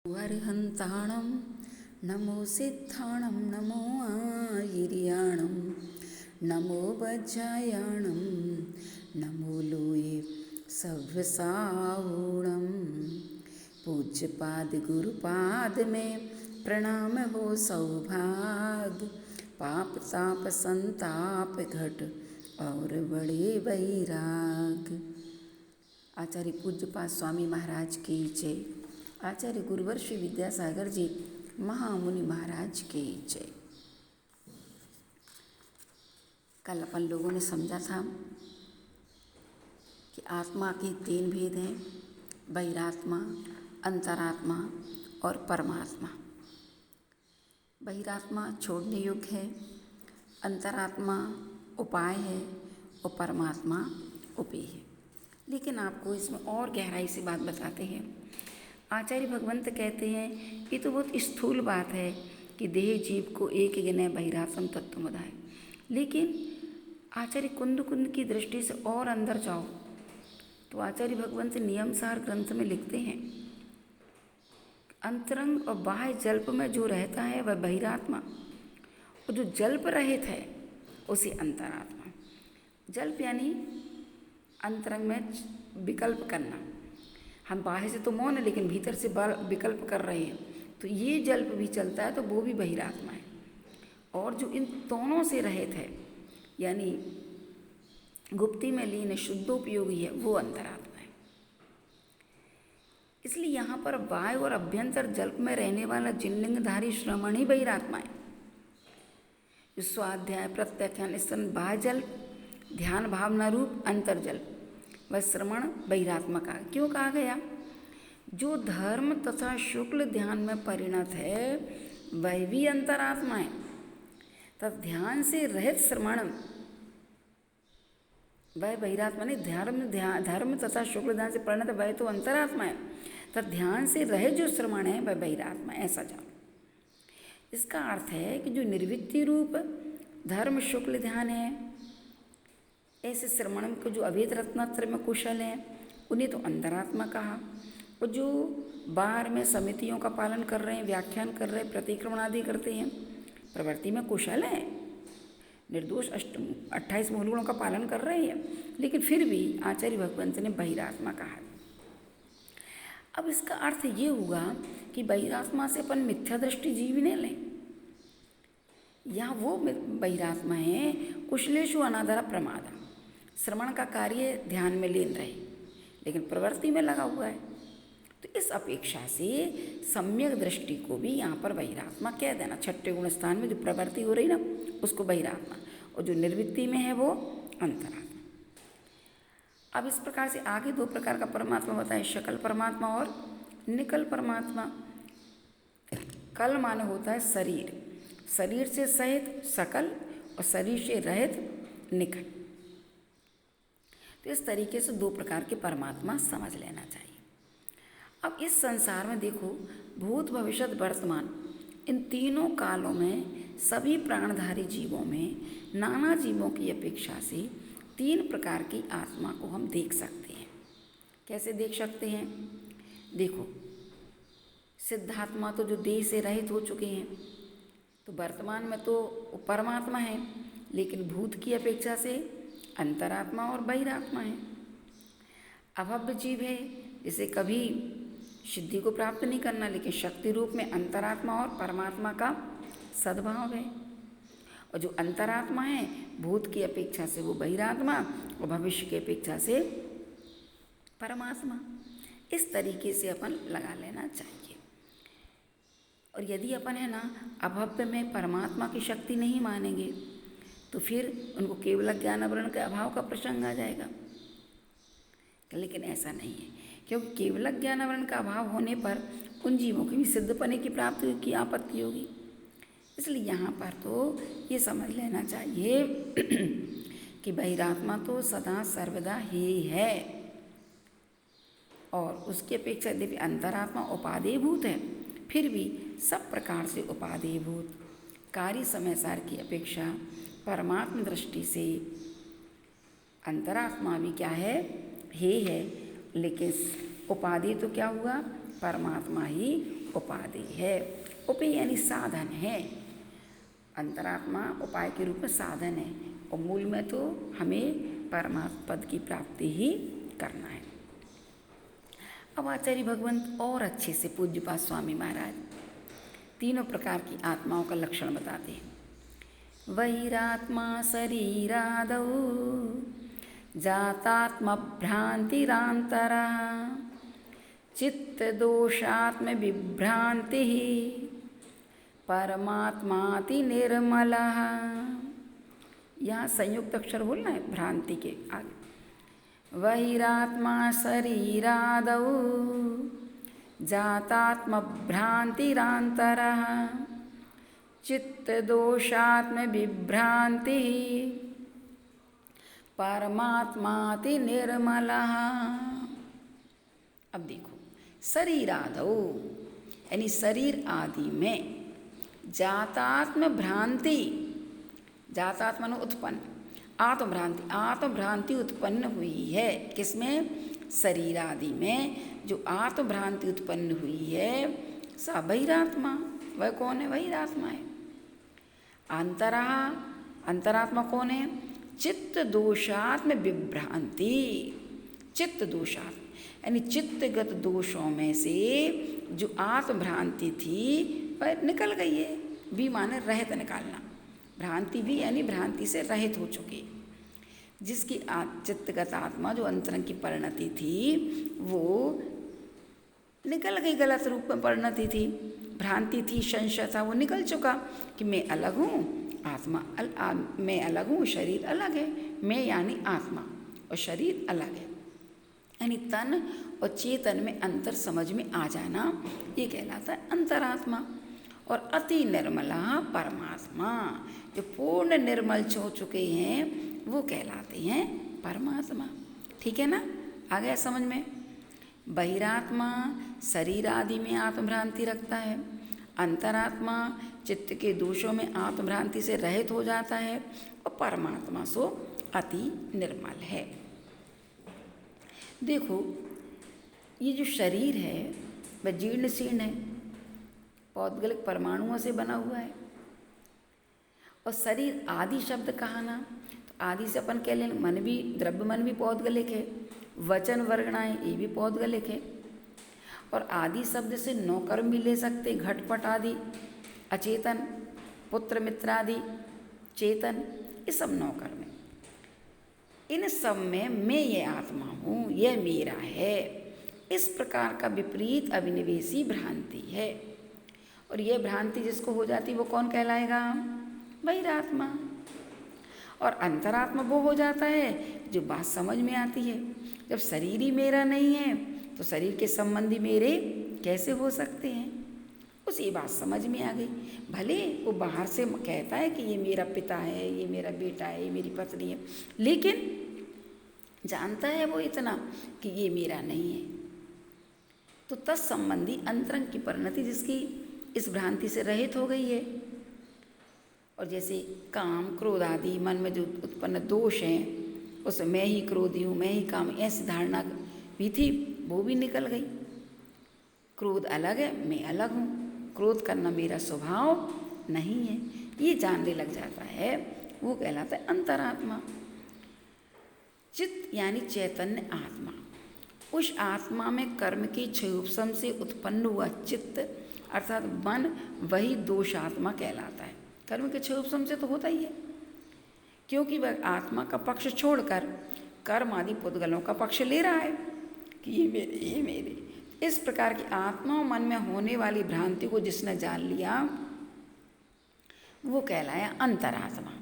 अर्हन्ताणं नमो सिद्धाणं नमो आयिर्याणं नमो वज्रायाणं नमो लोये सव्यसाऊणं। पूज्य पाद गुरुपाद में प्रणाम हो सौभाग्य। पाप ताप संताप घट और बड़े वैराग। आचार्य पूज्यपाद स्वामी महाराज की जय। आचार्य गुरुवर श्री विद्यासागर जी महामुनि महाराज की जय। कल अपन लोगों ने समझा था कि आत्मा के 3 भेद हैं, बहिरात्मा, अंतरात्मा और परमात्मा। बहिरात्मा छोड़ने योग्य है, अंतरात्मा उपाय है और परमात्मा उपेय है। लेकिन आपको इसमें और गहराई से बात बताते हैं। आचार्य भगवंत कहते हैं ये तो बहुत स्थूल बात है कि देह जीव को एक गिने बहिरात्म तत्वमधाय। लेकिन आचार्य कुंद की दृष्टि से और अंदर जाओ तो आचार्य भगवंत नियमसार ग्रंथ में लिखते हैं अंतरंग और बाह्य जल्प में जो रहता है वह बहिरात्मा, और जो जल्प रहित है उसे अंतरात्मा। जल्प यानी अंतरंग में विकल्प करना। हम बाहर से तो मौन है लेकिन भीतर से विकल्प कर रहे हैं, तो ये जल्प भी चलता है तो वो भी बहिरात्मा है। और जो इन दोनों से रहित है यानी गुप्ती में लीन शुद्धोपयोगी है वो अंतरात्मा है। इसलिए यहाँ पर बाह्य और अभ्यंतर जल्प में रहने वाला जिनलिंगधारी श्रवण ही बहिरात्मा है। स्वाध्याय प्रत्याख्यान स्तन बाह्य जल्प, ध्यान भावना रूप अंतर जल्प वह श्रवण बहिरात्मा का। क्यों कहा गया? जो धर्म तथा शुक्ल ध्यान में परिणत है वह भी अंतरात्मा है। तब ध्यान से रहित श्रवण वह बहिरात्मा नहीं। धर्म तथा शुक्ल ध्यान से परिणत वह तो अंतरात्मा है। तब ध्यान से रहित जो श्रवण है वह बहिरात्मा है, ऐसा जानो। इसका अर्थ है कि जो निर्वृत्ति रूप धर्म शुक्ल ध्यान है, ऐसे श्रवण को जो अभेद रत्नात्र में कुशल हैं उन्हें तो अंतरात्मा कहा। और जो बाहर में समितियों का पालन कर रहे हैं, व्याख्यान कर रहे हैं, प्रतिक्रमण आदि करते हैं, प्रवृत्ति में कुशल हैं, निर्दोष 28 मूल गुणों का पालन कर रहे हैं, लेकिन फिर भी आचार्य भगवंत ने बहिरात्मा कहा। अब इसका अर्थ ये हुआ कि बहिरात्मा से अपन मिथ्या दृष्टि जीव नहीं लें। यहाँ वो बहिरात्मा है कुशलेशु अनादरा प्रमादा। श्रवण का कार्य ध्यान में लीन रहे लेकिन प्रवृत्ति में लगा हुआ है, तो इस अपेक्षा से सम्यक दृष्टि को भी यहाँ पर बहिरात्मा कह देना। 6ठे गुण स्थान में जो प्रवृत्ति हो रही ना उसको बहिरात्मा, और जो निर्वृत्ति में है वो अंतरात्मा। अब इस प्रकार से आगे 2 प्रकार का परमात्मा बताए, शकल परमात्मा और निकल परमात्मा। कल माने होता है शरीर, शरीर से सहित सकल और शरीर से रहित निकल। तो इस तरीके से 2 प्रकार के परमात्मा समझ लेना चाहिए। अब इस संसार में देखो, भूत भविष्यत वर्तमान इन तीनों कालों में सभी प्राणधारी जीवों में नाना जीवों की अपेक्षा से 3 प्रकार की आत्मा को हम देख सकते हैं। कैसे देख सकते हैं? देखो, सिद्धात्मा तो जो देह से रहित हो चुके हैं तो वर्तमान में तो परमात्मा है, लेकिन भूत की अपेक्षा से अंतरात्मा और बहिरात्मा है। अभव्य जीव है जिसे कभी सिद्धि को प्राप्त नहीं करना, लेकिन शक्ति रूप में अंतरात्मा और परमात्मा का सद्भाव है। और जो अंतरात्मा है भूत की अपेक्षा से वो बहिरात्मा और भविष्य की अपेक्षा से परमात्मा। इस तरीके से अपन लगा लेना चाहिए। और यदि अपन है ना अभव्य में परमात्मा की शक्ति नहीं मानेंगे तो फिर उनको केवल ज्ञानावरण के अभाव का प्रसंग आ जाएगा। लेकिन ऐसा नहीं है, क्योंकि केवल ज्ञानावरण का अभाव होने पर उन जीवों की भी सिद्धपने की प्राप्ति की आपत्ति होगी। इसलिए यहाँ पर तो ये समझ लेना चाहिए कि बहिरात्मा तो सदा सर्वदा ही है, और उसकी अपेक्षा यदि अंतरात्मा उपादेयभूत है फिर भी सब प्रकार से उपादेयभूत कार्य समय सार की अपेक्षा परमात्मा दृष्टि से अंतरात्मा भी क्या है, लेकिन उपाधि तो क्या हुआ? परमात्मा ही उपाधि है। उपाय यानी साधन है। अंतरात्मा उपाय के रूप में साधन है और मूल में तो हमें परमात्मा पद की प्राप्ति ही करना है। अब आचार्य भगवंत और अच्छे से पूज्यपाद स्वामी महाराज तीनों प्रकार की आत्माओं का लक्षण बताते हैं। वैरात्मा शरीरादौ जातात्म भ्रांतिरांतरा चित्त दोषात्म विभ्रांति परमात्माति निर्मलः। यहाँ संयुक्त अक्षर बोलना है भ्रांति के आगे। वैरात्मा शरीरादौ जातात्म भ्रांतिरांतरः चित्त दोषात्म विभ्रांति परमात्माति निर्मलः। अब देखो, शरीरादौ यानी शरीर आदि में जातात्म भ्रांति, जातात्मन उत्पन्न, आत्मभ्रांति उत्पन्न हुई है। किसमें? शरीर आदि में जो आत्मभ्रांति उत्पन्न हुई है सा बहिरात्मा। वह कौन है? बहिरात्मा है। अंतरात्मा कौन है? चित्त दोषात्म विभ्रांति। चित्त दोषात्म यानी चित्तगत दोषों में से जो आत्मभ्रांति थी वह निकल गई है। भी माने रहित निकालना, भ्रांति भी यानी भ्रांति से रहित हो चुकी। जिसकी चित्तगत आत्मा जो अंतरंग की परिणति थी वो निकल गई, गलत रूप में परिणति थी, भ्रांति थी, संशय था, वो निकल चुका कि मैं अलग हूँ, आत्मा मैं अलग हूँ, शरीर अलग है। मैं यानी आत्मा और शरीर अलग है, यानी तन और चेतन में अंतर समझ में आ जाना, ये कहलाता है अंतरात्मा। और अति निर्मला परमात्मा, जो पूर्ण निर्मल हो चुके हैं वो कहलाते हैं परमात्मा। ठीक है ना? आ गया समझ में? बहिरात्मा शरीर आदि में आत्मभ्रांति रखता है, अंतरात्मा चित्त के दोषों में आत्मभ्रांति से रहित हो जाता है और परमात्मा सो अति निर्मल है। देखो, ये जो शरीर है वह जीर्ण शीर्ण है, पौद्गलिक परमाणुओं से बना हुआ है। और शरीर आदि शब्द कहा ना, तो आदि से अपन कह लें मन भी, द्रव्य मन भी पौद्गलिक है, वचन वर्गणाएं ये भी पौद्गलिक है। और आदि शब्द से नौ कर्म भी ले सकते, घटपट आदि, अचेतन, पुत्र मित्र आदि, चेतन, ये सब नौ कर्म है। इन सब में मैं ये आत्मा हूँ, यह मेरा है, इस प्रकार का विपरीत अभिनिवेशी भ्रांति है। और यह भ्रांति जिसको हो जाती वो कौन कहलाएगा? बहिरात्मा। और अंतरात्मा वो हो जाता है जो बात समझ में आती है। जब शरीर ही मेरा नहीं है तो शरीर के संबंधी मेरे कैसे हो सकते हैं? उस ये बात समझ में आ गई। भले वो बाहर से कहता है कि ये मेरा पिता है, ये मेरा बेटा है, ये मेरी पत्नी है, लेकिन जानता है वो इतना कि ये मेरा नहीं है। तो तत्संबंधी अंतरंग की परिणति जिसकी इस भ्रांति से रहित हो गई है। और जैसे काम क्रोध आदि मन में जो उत्पन्न दोष हैं, उसमें मैं ही क्रोधी हूँ, मैं ही काम, ऐसी धारणा भी थी, वो भी निकल गई। क्रोध अलग है, मैं अलग हूँ, क्रोध करना मेरा स्वभाव नहीं है, ये जानने लग जाता है, वो कहलाता है अंतरात्मा। चित्त यानी चैतन्य आत्मा, उस आत्मा में कर्म की क्षयोपशम से उत्पन्न हुआ चित्त अर्थात मन, वही दोषात्मा कहलाता है। कर्म के क्षयोपशम से तो होता ही है, क्योंकि वह आत्मा का पक्ष छोड़कर कर्म आदि पुद्गलों का पक्ष ले रहा है कि ये मेरे, ये मेरे। इस प्रकार की आत्मा और मन में होने वाली भ्रांति को जिसने जान लिया वो कहलाया अंतरात्मा।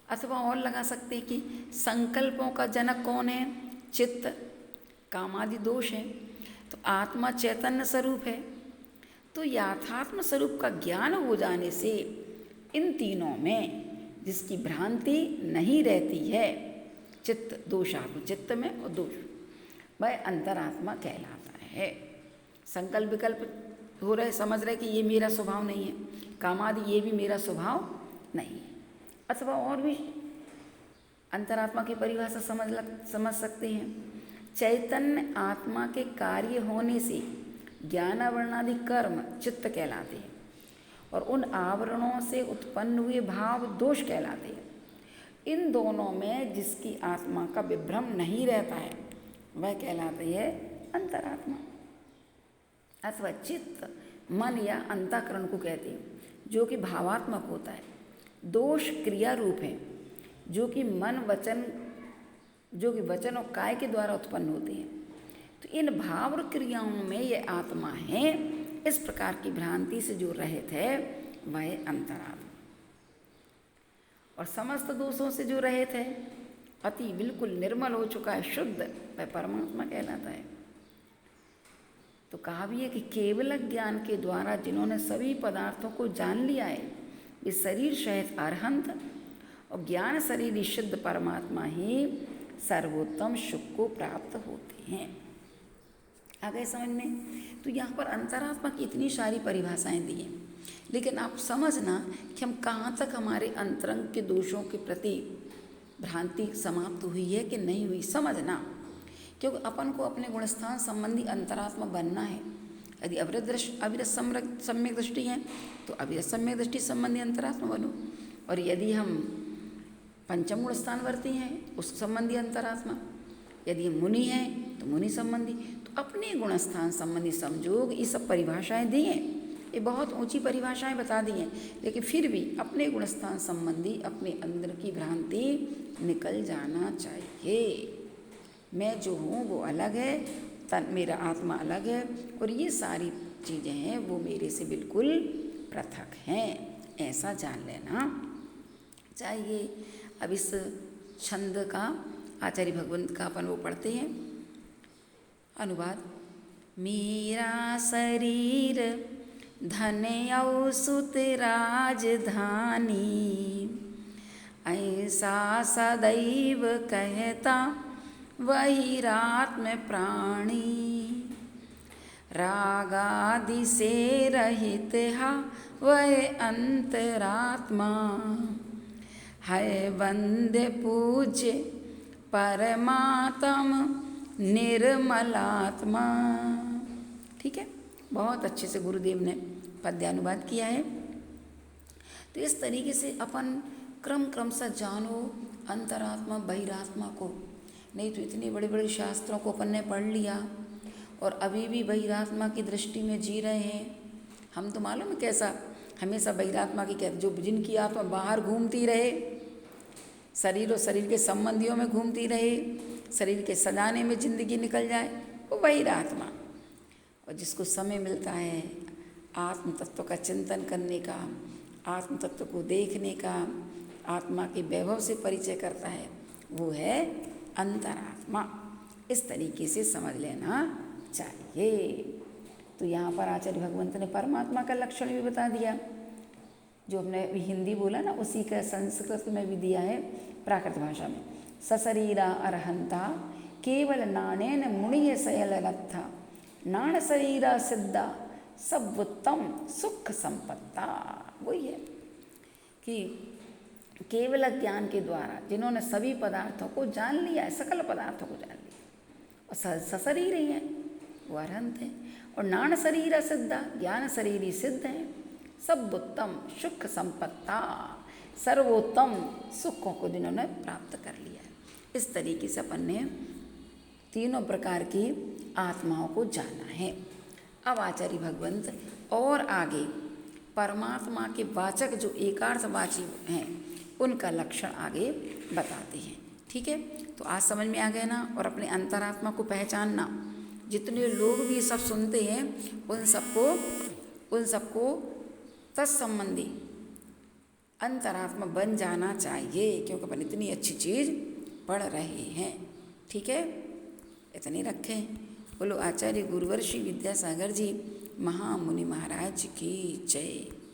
अथवा और लगा सकते हैं कि संकल्पों का जनक कौन है? चित्त, कामादि दोष है, तो आत्मा चैतन्य स्वरूप है। तो यथात्म स्वरूप का ज्ञान हो जाने से इन तीनों में जिसकी भ्रांति नहीं रहती है, चित्त दोषात्म, चित्त में और दोष, वह अंतरात्मा कहलाता है। संकल्प विकल्प हो रहे, समझ रहे कि ये मेरा स्वभाव नहीं है, कामादि ये भी मेरा स्वभाव नहीं है। अथवा और भी अंतरात्मा की परिभाषा समझ सकते हैं। चैतन्य आत्मा के कार्य होने से ज्ञानावरणादि कर्म चित्त कहलाते हैं, और उन आवरणों से उत्पन्न हुए भाव दोष कहलाते हैं। इन दोनों में जिसकी आत्मा का विभ्रम नहीं रहता है वह कहलाती है अंतरात्मा, अथवा चित्त, मन या अंतःकरण को कहते हैं, जो कि भावात्मक होता है। दोष क्रिया रूप है, जो कि वचन और काय के द्वारा उत्पन्न होते हैं। तो इन भाव और क्रियाओं में ये आत्मा है, इस प्रकार की भ्रांति से जो रहित है वह अंतरात्मा। और समस्त दोषों से जो रहित है, अति बिल्कुल निर्मल हो चुका है, शुद्ध, वह परमात्मा कहलाता है। तो कहा भी है कि केवल ज्ञान के द्वारा जिन्होंने सभी पदार्थों को जान लिया है, वे शरीर सहित अरहंत और ज्ञान शरीर शुद्ध परमात्मा ही सर्वोत्तम सुख को प्राप्त होते हैं। आ गए समझ में? तो यहाँ पर अंतरात्मा की इतनी सारी परिभाषाएं दी हैं, लेकिन आप समझना कि हम कहाँ तक हमारे अंतरंग के दोषों के प्रति भ्रांति समाप्त हुई है कि नहीं हुई, समझना। क्योंकि अपन को अपने गुणस्थान संबंधी अंतरात्मा बनना है। यदि अविरत सम्यक दृष्टि है तो अविरत सम्यक दृष्टि संबंधी अंतरात्मा बनो, और यदि हम पंचम गुण स्थानवर्ती हैं उस संबंधी अंतरात्मा, यदि हम मुनि हैं तो मुनि संबंधी। तो अपने गुणस्थान संबंधी संजोग, ये सब परिभाषाएं दी हैं, ये बहुत ऊंची परिभाषाएं बता दी हैं, लेकिन फिर भी अपने गुणस्थान संबंधी अपने अंदर की भ्रांति निकल जाना चाहिए। मैं जो हूँ वो अलग है, तन मेरा आत्मा अलग है, और ये सारी चीज़ें हैं वो मेरे से बिल्कुल पृथक हैं, ऐसा जान लेना चाहिए। अब इस छंद का आचार्य भगवंत का अपन वो पढ़ते हैं अनुवाद। मेरा शरीर धन और सुत राजधानी, ऐसा सदैव कहता वही रात में प्राणी। रागादि से रहित हा वह अंतरात्मा, है वंद्य पूज्य परमात्म निर्मलात्मा। ठीक है, बहुत अच्छे से गुरुदेव ने पद्यानुवाद किया है। तो इस तरीके से अपन क्रम से जानो अंतरात्मा बहिरात्मा को। नहीं तो इतने बड़े बड़े शास्त्रों को अपन ने पढ़ लिया और अभी भी बहिरात्मा की दृष्टि में जी रहे हैं। हम तो मालूम है कैसा हमेशा बहिरात्मा की कहते, जो जिनकी आत्मा बाहर घूमती रहे, शरीर और शरीर के संबंधियों में घूमती रहे, शरीर के सजाने में जिंदगी निकल जाए, वो बहिरात्मा। और जिसको समय मिलता है आत्म तत्व का चिंतन करने का, आत्म तत्व को देखने का, आत्मा के वैभव से परिचय करता है, वो है अंतरात्मा। इस तरीके से समझ लेना चाहिए। तो यहाँ पर आचार्य भगवंत ने परमात्मा का लक्षण भी बता दिया, जो हमने हिंदी बोला ना उसी का संस्कृत में भी दिया है प्राकृत भाषा में। सशरीरा अरहंता केवल नानेन मुनिय शयल रत्था, नाण शरीरा सिद्धा सब्वुत्तम सुख संपत्ता। वही है कि केवल ज्ञान के द्वारा जिन्होंने सभी पदार्थों को जान लिया है, सकल पदार्थों को जान लिया, और सशरीर ही हैं वो अरहंत हैं, और नाण शरीर सिद्धा ज्ञान शरीरी सिद्ध हैं, सब उत्तम सुख संपत्ता सर्वोत्तम सुखों को जिन्होंने प्राप्त कर लिया है। इस तरीके से अपन ने तीनों प्रकार की आत्माओं को जाना है। अब आचार्य भगवंत और आगे परमात्मा के वाचक जो एकार्थवाची हैं उनका लक्षण आगे बताते हैं। ठीक है, तो आज समझ में आ गया ना। और अपने अंतरात्मा को पहचानना। जितने लोग भी सब सुनते हैं उन सबको तत्संबंधी अंतरात्मा बन जाना चाहिए, क्योंकि अपन इतनी अच्छी चीज़ पढ़ रहे हैं। ठीक है, इतने रखें। बोलो आचार्य गुरुवर्षि विद्यासागर जी महामुनि महाराज की जय।